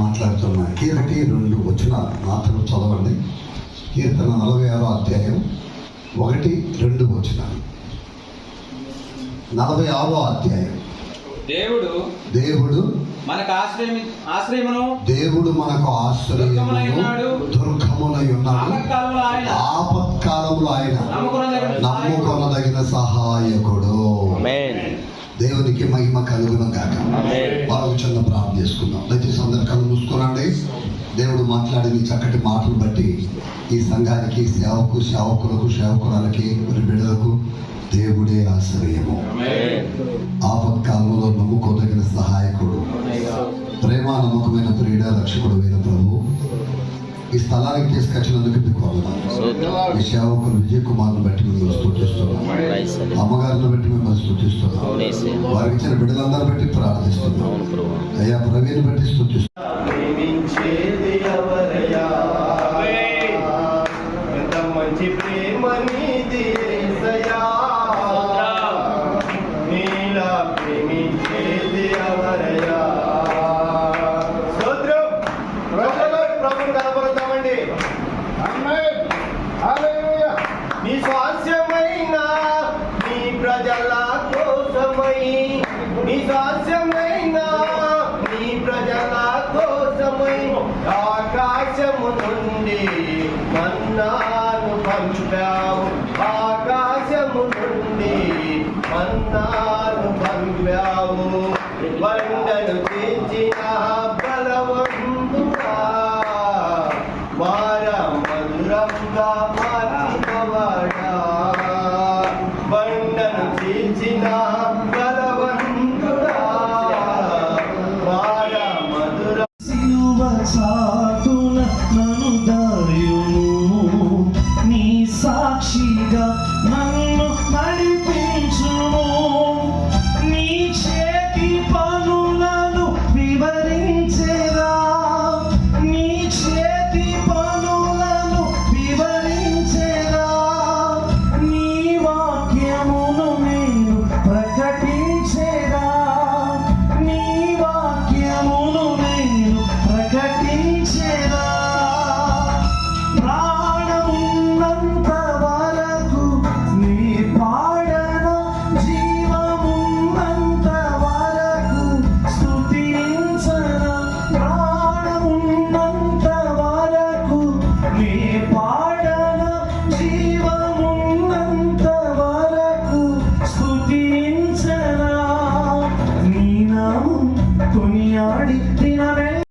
మాట్లాడుతున్నాను. 1-2 వచ్చిన మాత్రం చదవండి. కీర్తన 46వ అధ్యాయం 1-2 వచ్చిన 46వ అధ్యాయం. దేవుడు మనకు ఆశ్రయమును, దేవుడు మనకు ఆశ్రయమునై ఉన్నాడు. ఆపత్కాలంలో ఆయన నమ్ముకొనదగిన సహాయకుడు. దేవునికి మహిమ కలుగును గాక. బాగా చిన్న ప్రార్థన చేసుకుందాం. దయచేసి అందరు కళ్ళు మూసుకునండి. దేవుడు మాట్లాడిన చక్కటి మాటలు బట్టి ఈ సంఘానికి, సేవకులకు, సేవకురాలకి, బిడ్డలకు దేవుడే ఆశ్రయము, ఆపత్కాలంలో నమ్ముకోదగిన సహాయకుడు, ప్రేమ నమ్మకమైన ప్రియుడ రక్షకుడు అయిన ప్రభు, ఈ స్థలానికి తీసుకొచ్చినందుకు మీకు వందనాలు. ఈ సేవకులు విజయ్ కుమార్ను బట్టి మిమ్మల్ని స్తుతిస్తున్నాం. అమ్మగారిని బట్టి మిమ్మల్ని స్తుతిస్తున్నాం. వారికి ఇచ్చిన బిడ్డలందరూ బట్టి ప్రార్థిస్తున్నాం. అయ్యా ప్రవీణ్ బట్టి స్తుతిస్తున్నాం. నీ స్వాస్యమైన నీ ప్రజల కోసమై, నీ స్వాస్యమైన నీ ప్రజల కోసమై ఆకాశము నుండి మన్నాను పంపావు, ఆకాశము నుండి మన్నాను పంపావు. బండను తెచ్చిన బలవంతుడా, మార మధురంగా మార్చినవాడా, బండను చీల్చిన బలవంతుడా, మార మధుర సిలువ సాటున నన్ను దాయుము, నీ సాక్షిగా నన్ను నడిపించుము, నీ చేతి పనులను వివరించేరా, నీ చేతి పనులను వివరించేరా, నీ వాక్యమును నేను ప్రకటించేరా, నీ వాక్యమును నేను ప్రకటించేరా.